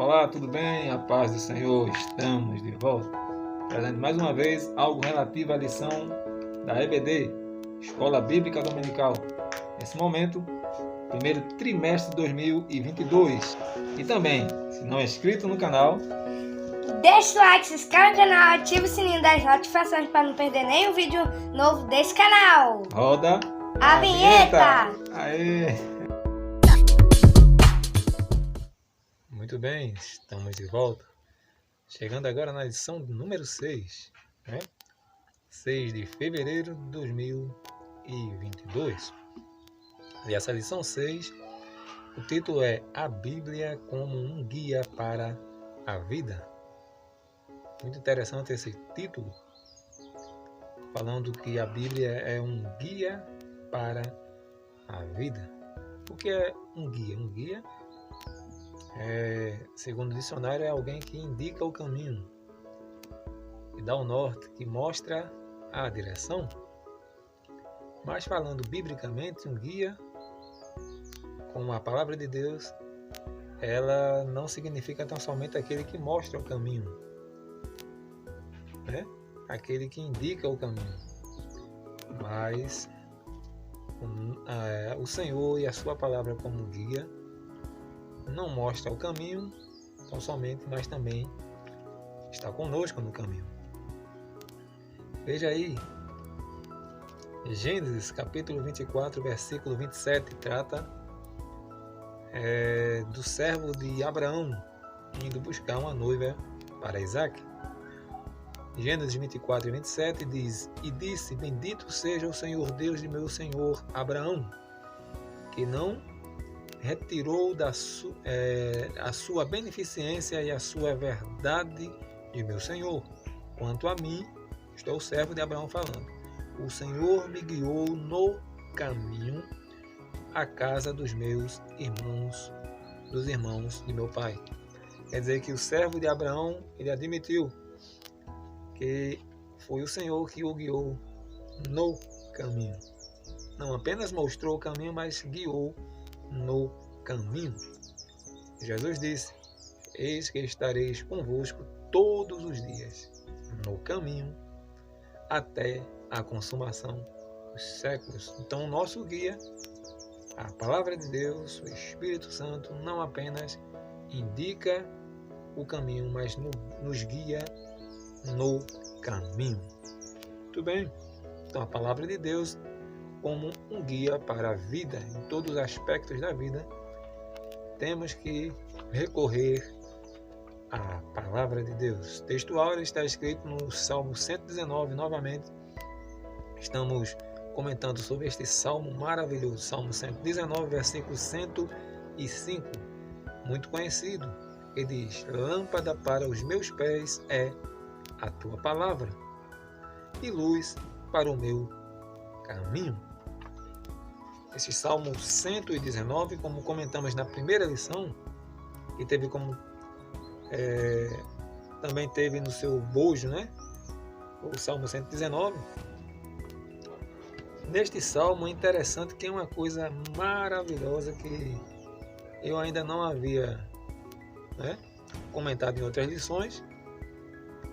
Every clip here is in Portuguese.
Olá, tudo bem? A paz do Senhor, estamos de volta, trazendo mais uma vez algo relativo à lição da EBD, Escola Bíblica Dominical. Nesse momento, primeiro trimestre de 2022. E também, se não é inscrito no canal, deixa o like, se inscreve no canal, ativa o sininho das notificações para não perder nenhum vídeo novo desse canal. roda A vinheta! Aê! Muito bem, estamos de volta. Chegando agora na lição número 6, né? 6 de fevereiro de 2022. E essa lição 6, o título é A Bíblia como um guia para a vida. Muito interessante esse título, falando que a Bíblia é um guia para a vida. O que é um guia? Um guia, segundo o dicionário, é alguém que indica o caminho, que dá o norte, que mostra a direção. Mas falando biblicamente, um guia, com a palavra de Deus, ela não significa tão somente aquele que mostra o caminho, né? Aquele que indica o caminho, mas o Senhor e a sua palavra como guia não mostra o caminho tão somente, mas também está conosco no caminho. Veja aí, Gênesis capítulo 24, versículo 27, trata do servo de Abraão indo buscar uma noiva para Isaac. Gênesis 24 e 27 diz: E disse, bendito seja o Senhor Deus de meu senhor Abraão, que não retirou a sua beneficência e a sua verdade de meu senhor. Quanto a mim, estou o servo de Abraão falando, o Senhor me guiou no caminho à casa dos meus irmãos, dos irmãos de meu pai. Quer dizer que o servo de Abraão, ele admitiu que foi o Senhor que o guiou no caminho. Não apenas mostrou o caminho, mas guiou no caminho. Jesus disse: Eis que estareis convosco todos os dias, no caminho, até a consumação dos séculos. Então, o nosso guia, a palavra de Deus, o Espírito Santo, não apenas indica o caminho, mas nos guia no caminho. Muito bem. Então, a palavra de Deus como um guia para a vida, em todos os aspectos da vida, temos que recorrer à palavra de Deus. O texto áureo está escrito no Salmo 119, novamente. Estamos comentando sobre este salmo maravilhoso, Salmo 119, versículo 105, muito conhecido, que diz: Lâmpada para os meus pés é a tua palavra e luz para o meu caminho. Esse Salmo 119, como comentamos na primeira lição, que teve como também teve no seu bojo, né? O Salmo 119. Neste salmo é interessante que é uma coisa maravilhosa que eu ainda não havia comentado em outras lições,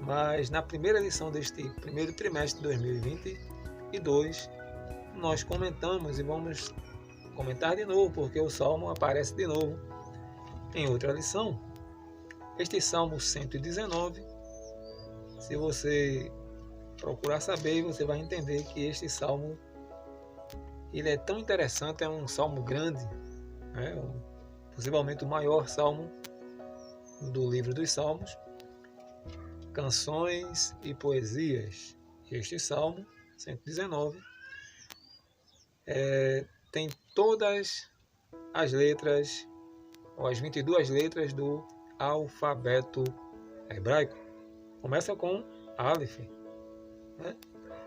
mas na primeira lição deste primeiro trimestre de 2022 nós comentamos e vamos comentar de novo, porque o salmo aparece de novo em outra lição. Este Salmo 119, se você procurar saber, você vai entender que este salmo ele é tão interessante, é um salmo grande, possivelmente o maior salmo do livro dos Salmos, canções e poesias. Este Salmo 119 tem todas as letras, ou as 22 letras do alfabeto hebraico. Começa com Aleph.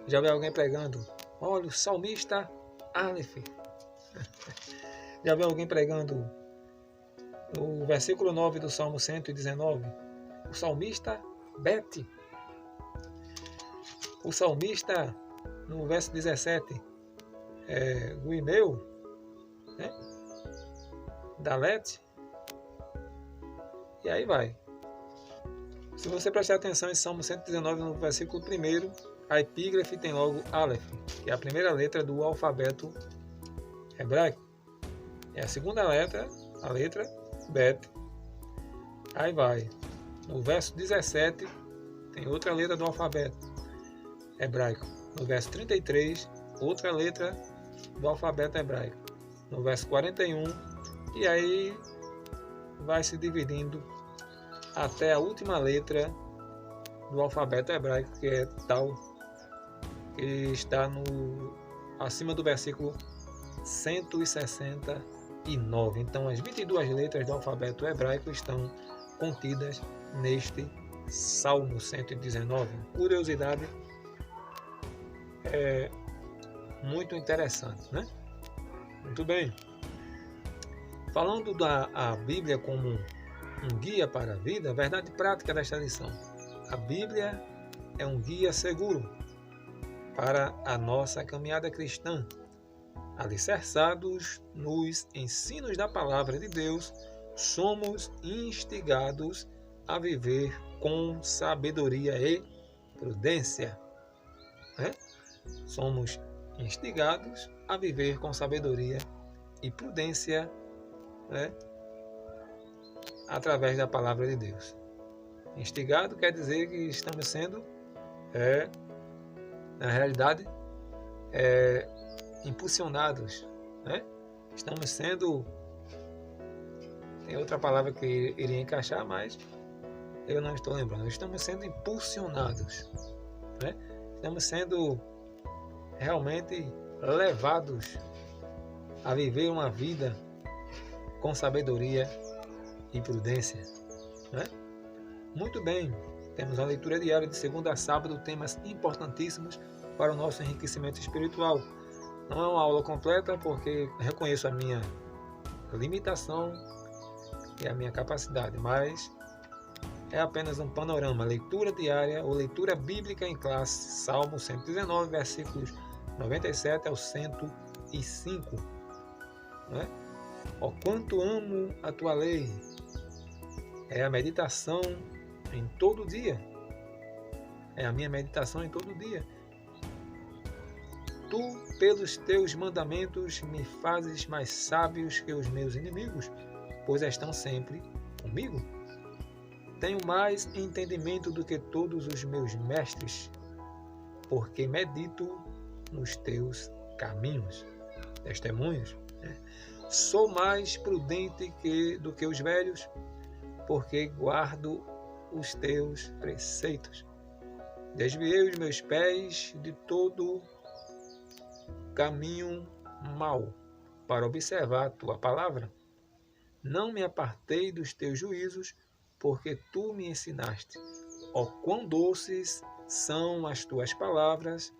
Já vê alguém pregando: olha, o salmista Aleph. Já vê alguém pregando no versículo 9 do Salmo 119, o salmista Bet. O salmista, no verso 17, Guimeu, Dalet. E aí vai. Se você prestar atenção em Salmo 119, no versículo 1, a epígrafe tem logo Aleph, que é a primeira letra do alfabeto hebraico. E a segunda letra, a letra Bet. Aí vai. No verso 17, tem outra letra do alfabeto hebraico. No verso 33, outra letra do alfabeto hebraico. No verso 41, e aí vai se dividindo até a última letra do alfabeto hebraico, que é Tal, que está acima do versículo 169. Então, as 22 letras do alfabeto hebraico estão contidas neste Salmo 119. Curiosidade muito interessante, né? Muito bem. Falando da Bíblia como um guia para a vida, a verdade prática desta lição. A Bíblia é um guia seguro para a nossa caminhada cristã. Alicerçados nos ensinos da palavra de Deus, somos instigados a viver com sabedoria e prudência. Somos instigados a viver com sabedoria e prudência, através da palavra de Deus. Instigado quer dizer que estamos sendo, na realidade, impulsionados, Estamos sendo, tem outra palavra que iria encaixar, mas eu não estou lembrando. Estamos sendo impulsionados, Estamos sendo realmente levados a viver uma vida com sabedoria e prudência. Muito bem, temos a leitura diária de segunda a sábado, temas importantíssimos para o nosso enriquecimento espiritual. Não é uma aula completa porque reconheço a minha limitação e a minha capacidade, mas é apenas um panorama, leitura diária ou leitura bíblica em classe, Salmo 119, versículos 97 ao 105. Ó, quanto amo a tua lei, é a meditação em todo dia, é a minha meditação em todo dia. Tu, pelos teus mandamentos, me fazes mais sábios que os meus inimigos, pois estão sempre comigo. Tenho mais entendimento do que todos os meus mestres, porque medito nos teus caminhos. Testemunhos. Sou mais prudente do que os velhos, porque guardo os teus preceitos. Desviei os meus pés de todo caminho mau, para observar a tua palavra. Não me apartei dos teus juízos, porque tu me ensinaste. Ó, quão doces são as tuas palavras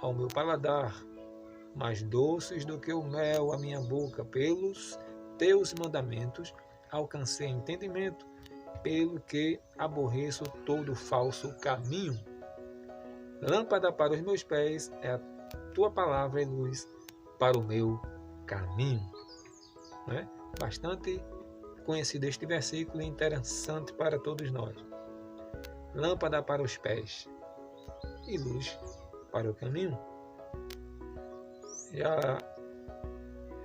ao meu paladar, mais doces do que o mel à minha boca. Pelos teus mandamentos alcancei entendimento, pelo que aborreço todo falso caminho. Lâmpada para os meus pés é a tua palavra e luz para o meu caminho. Bastante conhecido este versículo e interessante para todos nós. Lâmpada para os pés e luz para o caminho. Já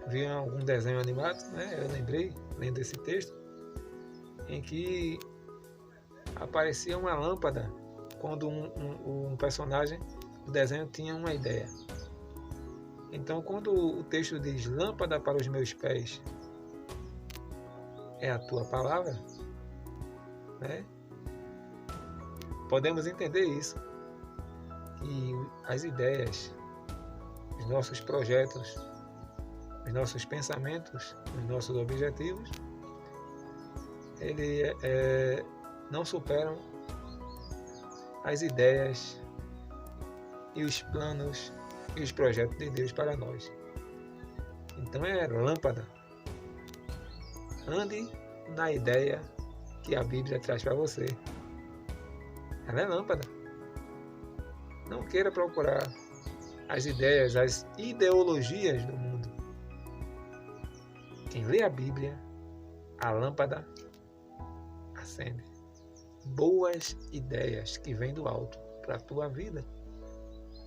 vi algum desenho animado, eu lembrei, lendo esse texto, em que aparecia uma lâmpada quando um personagem do desenho tinha uma ideia. Então, quando o texto diz lâmpada para os meus pés é a tua palavra, podemos entender isso, que as ideias, os nossos projetos, os nossos pensamentos, os nossos objetivos, ele não superam as ideias e os planos e os projetos de Deus para nós. Então é lâmpada. Ande na ideia que a Bíblia traz para você. Ela é lâmpada. Não queira procurar as ideias, as ideologias do mundo. Quem lê a Bíblia, a lâmpada acende. Boas ideias que vêm do alto para a tua vida.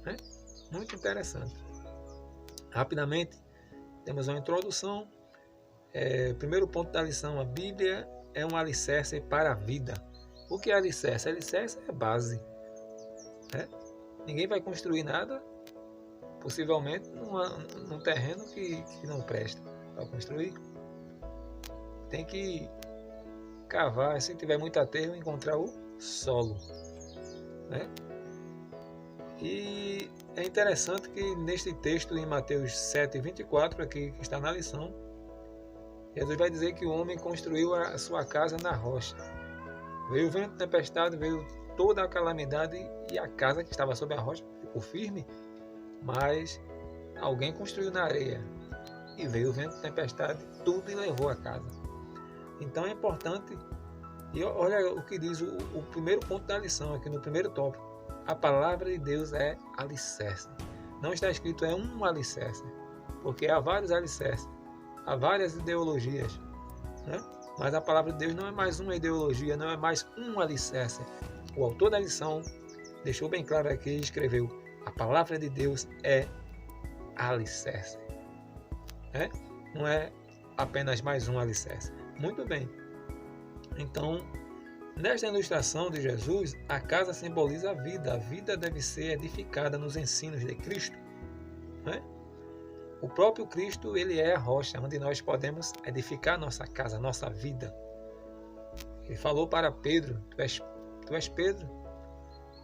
Né? Muito interessante. Rapidamente, temos uma introdução. Primeiro ponto da lição: a Bíblia é um alicerce para a vida. O que é alicerce? Alicerce é base. Né? Ninguém vai construir nada, possivelmente, num terreno que não presta para construir. Tem que cavar, se tiver muito aterro, encontrar o solo. Né? E é interessante que neste texto, em Mateus 7:24, aqui que está na lição, Jesus vai dizer que o homem construiu a sua casa na rocha. Veio o vento, tempestade, veio toda a calamidade e a casa que estava sob a rocha ficou firme, mas alguém construiu na areia e veio o vento, tempestade, tudo e levou a casa. Então é importante, e olha o que diz o primeiro ponto da lição aqui no primeiro tópico: a palavra de Deus é alicerce. Não está escrito é um alicerce, porque há vários alicerces, há várias ideologias, né? Mas a palavra de Deus não é mais uma ideologia, não é mais um alicerce. O autor da lição deixou bem claro aqui e escreveu: a palavra de Deus é alicerce. Né? Não é apenas mais um alicerce. Muito bem. Então, nesta ilustração de Jesus, a casa simboliza a vida. A vida deve ser edificada nos ensinos de Cristo. Né? O próprio Cristo, ele é a rocha onde nós podemos edificar nossa casa, nossa vida. Ele falou para Pedro: tu és Pedro,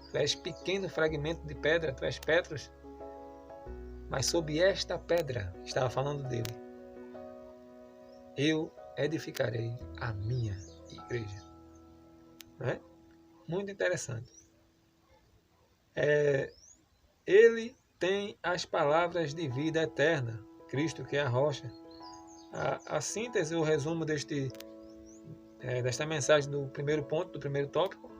tu és pequeno fragmento de pedra, tu és Petros, mas sob esta pedra, estava falando dele, eu edificarei a minha igreja. Não é? Muito interessante. Ele tem as palavras de vida eterna, Cristo que é a rocha. A síntese, o resumo desta mensagem do primeiro ponto, do primeiro tópico: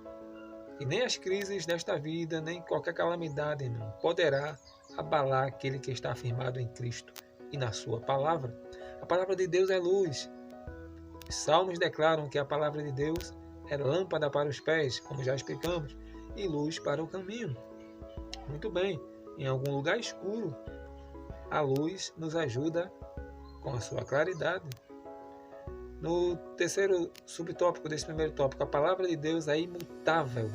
e nem as crises desta vida, nem qualquer calamidade, irmão, poderá abalar aquele que está afirmado em Cristo e na sua palavra. A palavra de Deus é luz. Os salmos declaram que a palavra de Deus é lâmpada para os pés, como já explicamos, e luz para o caminho. Muito bem. Em algum lugar escuro, a luz nos ajuda com a sua claridade. No terceiro subtópico desse primeiro tópico, a palavra de Deus é imutável,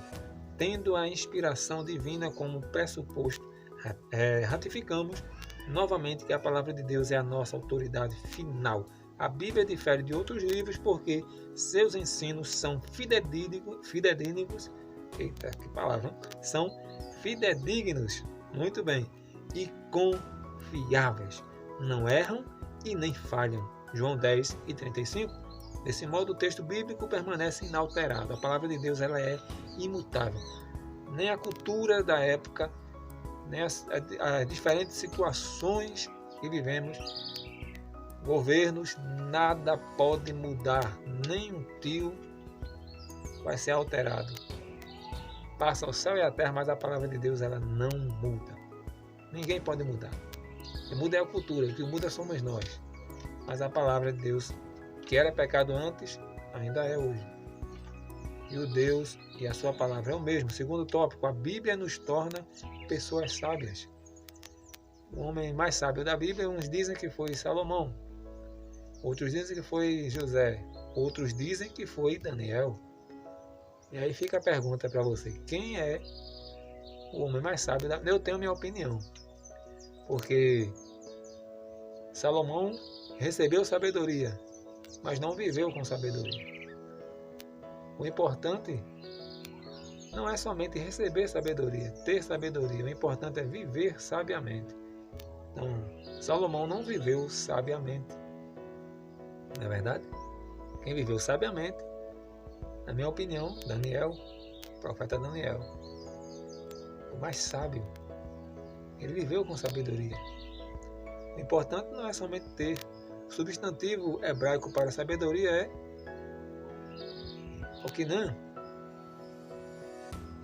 tendo a inspiração divina como pressuposto. Ratificamos novamente que a palavra de Deus é a nossa autoridade final. A Bíblia difere de outros livros porque seus ensinos são fidedignos. Eita, que palavra! São fidedignos. Muito bem. E confiáveis. Não erram e nem falham. João 10:35. Desse modo, o texto bíblico permanece inalterado. A palavra de Deus ela é imutável. Nem a cultura da época, nem as diferentes situações que vivemos, governos, nada pode mudar. Nem um tio vai ser alterado. Passa o céu e a terra, mas a palavra de Deus ela não muda. Ninguém pode mudar. O que muda é a cultura, o que muda somos nós. Mas a palavra de Deus, que era pecado antes, ainda é hoje. E o Deus e a sua palavra é o mesmo. Segundo tópico, a Bíblia nos torna pessoas sábias. O homem mais sábio da Bíblia, uns dizem que foi Salomão, outros dizem que foi José, outros dizem que foi Daniel. E aí fica a pergunta para você: quem é o homem mais sábio? Eu tenho minha opinião, porque Salomão recebeu sabedoria, mas não viveu com sabedoria. O importante não é somente receber sabedoria, ter sabedoria. O importante é viver sabiamente. Então, Salomão não viveu sabiamente. Não é verdade? Quem viveu sabiamente, na minha opinião, Daniel, o profeta Daniel, o mais sábio. Ele viveu com sabedoria. O importante não é somente ter. O substantivo hebraico para sabedoria é Okinan.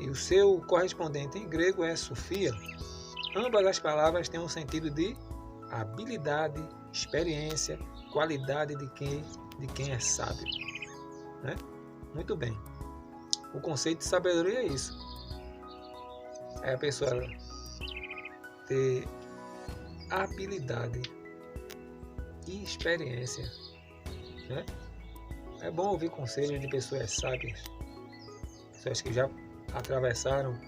E o seu correspondente em grego é Sofia. Ambas as palavras têm um sentido de habilidade, experiência, qualidade de quem é sábio. Né? Muito bem. O conceito de sabedoria é isso. É a pessoa ter habilidade e experiência, né? É bom ouvir conselhos de pessoas sábias, pessoas que já atravessaram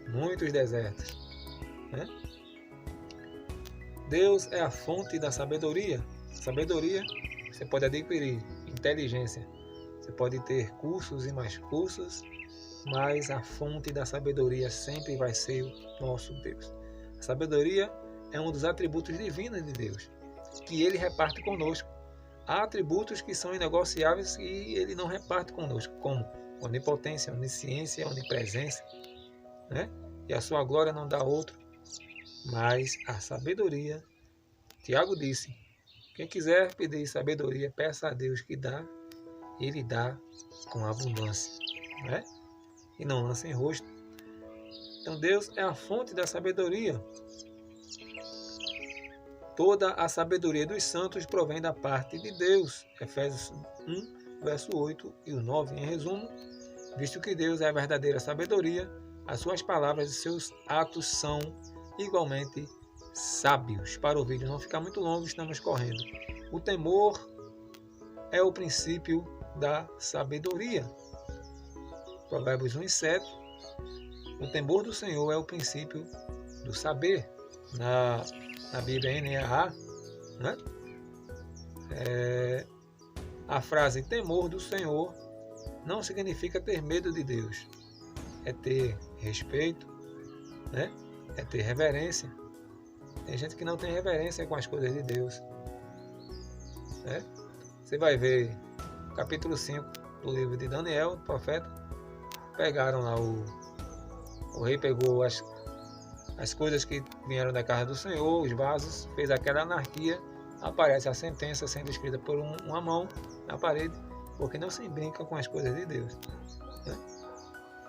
muitos desertos, né? Deus é a fonte da sabedoria. Sabedoria você pode adquirir, inteligência. Você pode ter cursos e mais cursos, mas a fonte da sabedoria sempre vai ser o nosso Deus. A sabedoria é um dos atributos divinos de Deus, que Ele reparte conosco. Há atributos que são inegociáveis e Ele não reparte conosco, como onipotência, onisciência, onipresença, né? E a sua glória não dá outro. Mas a sabedoria, Tiago disse, quem quiser pedir sabedoria, peça a Deus que dá, Ele dá com abundância, né? E não lança em rosto. Então Deus é a fonte da sabedoria. Toda a sabedoria dos santos provém da parte de Deus. Efésios 1, verso 8 e o 9. Em resumo, visto que Deus é a verdadeira sabedoria, as suas palavras e seus atos são igualmente sábios. Para o vídeo não ficar muito longo, estamos correndo. O temor é o princípio da sabedoria. Provérbios 1 e 7. O temor do Senhor é o princípio do saber. Na Bíblia NAA, né? A frase temor do Senhor não significa ter medo de Deus. É ter respeito, né? É ter reverência. Tem gente que não tem reverência com as coisas de Deus, né? Você vai ver capítulo 5 do livro de Daniel, do profeta. Pegaram lá, o rei pegou as coisas que vieram da casa do Senhor, os vasos, fez aquela anarquia, aparece a sentença sendo escrita por uma mão na parede, porque não se brinca com as coisas de Deus, né?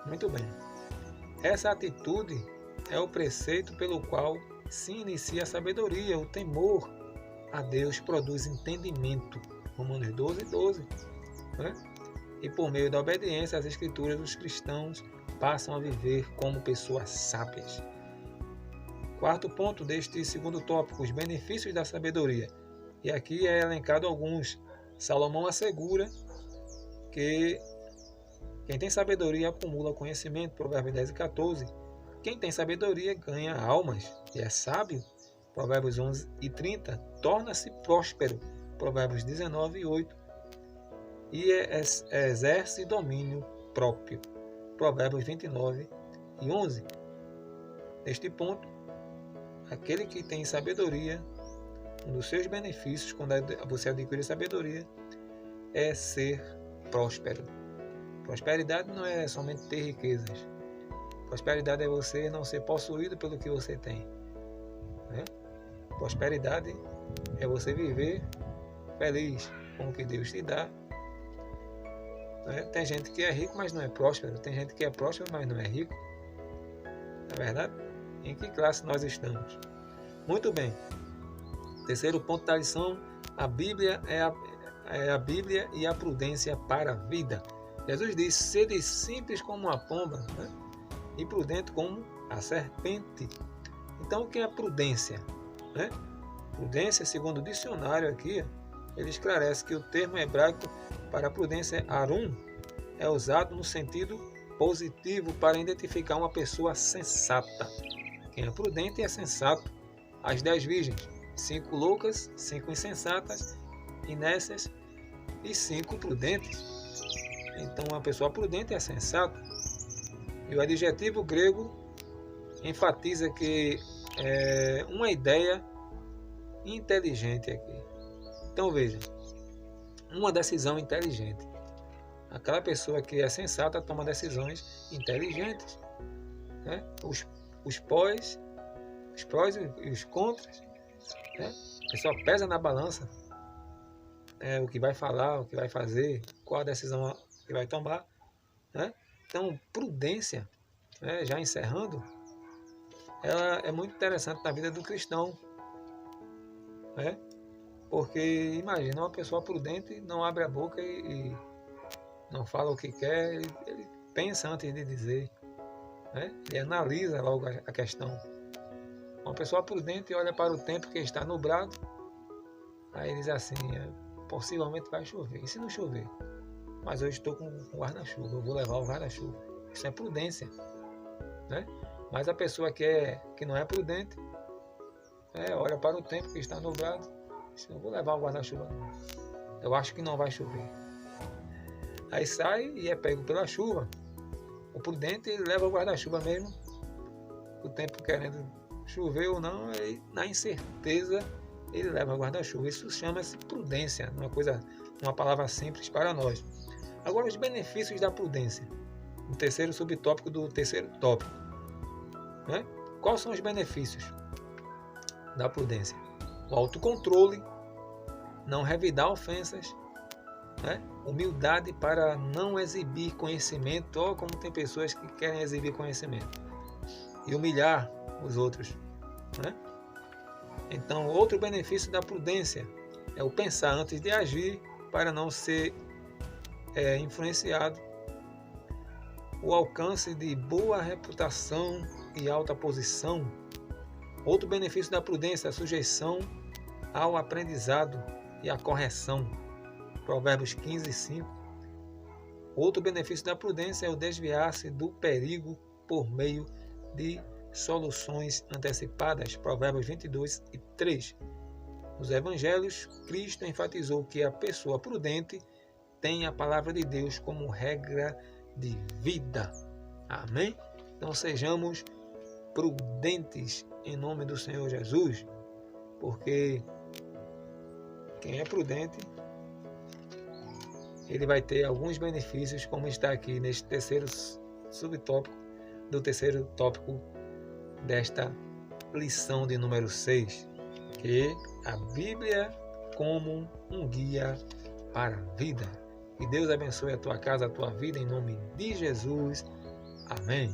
Muito bem. Essa atitude é o preceito pelo qual se inicia a sabedoria. O temor a Deus produz entendimento. Romanos 12, 12. Né? E por meio da obediência às Escrituras, os cristãos passam a viver como pessoas sábias. Quarto ponto deste segundo tópico, os benefícios da sabedoria. E aqui é elencado alguns. Salomão assegura que quem tem sabedoria acumula conhecimento, Provérbios 10 e 14. Quem tem sabedoria ganha almas e é sábio, Provérbios 11 e 30. Torna-se próspero, Provérbios 19 e 8. E exerce domínio próprio, Provérbios 29 e 11. Neste ponto, aquele que tem sabedoria, um dos seus benefícios quando você adquire sabedoria é ser próspero. Prosperidade não é somente ter riquezas. Prosperidade é você não ser possuído pelo que você tem, né? Prosperidade é você viver feliz com o que Deus te dá, né? Tem gente que é rico, mas não é próspero. Tem gente que é próspero, mas não é rico. Não é verdade? Em que classe nós estamos? Muito bem. Terceiro ponto da lição: a Bíblia é a Bíblia e a prudência para a vida. Jesus diz: sede simples como uma pomba, né? E prudente como a serpente. Então, o que é prudência, né? Prudência, segundo o dicionário aqui, ele esclarece que o termo hebraico para prudência, arum, é usado no sentido positivo para identificar uma pessoa sensata. Quem é prudente é sensato. As 10 virgens, 5 loucas, 5 insensatas, inécias e 5 prudentes. Então, uma pessoa prudente é sensata. E o adjetivo grego enfatiza que é uma ideia inteligente aqui. Então, veja, uma decisão inteligente. Aquela pessoa que é sensata toma decisões inteligentes, né? Os prós e os contras, né? A pessoa pesa na balança, o que vai falar, o que vai fazer, qual a decisão que vai tomar, né? Então, prudência, né, já encerrando, ela é muito interessante na vida do cristão, né? Porque imagina, uma pessoa prudente não abre a boca e não fala o que quer, ele pensa antes de dizer, né? Ele analisa logo a questão. Uma pessoa prudente olha para o tempo que está nublado, aí diz assim, possivelmente vai chover. E se não chover? Mas eu estou com guarda-chuva, eu vou levar o guarda-chuva. Isso é prudência, né? Mas a pessoa que não é prudente, olha para o tempo que está nublado, diz, eu vou levar o guarda-chuva. Eu acho que não vai chover. Aí sai e é pego pela chuva. O prudente, ele leva o guarda-chuva mesmo, o tempo querendo chover ou não, aí, na incerteza ele leva o guarda-chuva. Isso chama-se prudência, uma palavra simples para nós. Agora, os benefícios da prudência, o terceiro subtópico do terceiro tópico, né? Quais são os benefícios da prudência? O autocontrole, não revidar ofensas, né? Humildade para não exibir conhecimento, ou como tem pessoas que querem exibir conhecimento e humilhar os outros, né? Então, outro benefício da prudência é o pensar antes de agir para não ser influenciado. O alcance de boa reputação e alta posição. Outro benefício da prudência é a sujeição ao aprendizado e à correção. Provérbios 15:5. Outro benefício da prudência é o desviar-se do perigo por meio de soluções antecipadas. Provérbios 22:3. Nos evangelhos, Cristo enfatizou que a pessoa prudente tem a palavra de Deus como regra de vida. Amém? Então sejamos prudentes em nome do Senhor Jesus, porque quem é prudente, ele vai ter alguns benefícios, como está aqui neste terceiro subtópico, do terceiro tópico desta lição de número 6, que a Bíblia como um guia para a vida. Que Deus abençoe a tua casa, a tua vida, em nome de Jesus. Amém.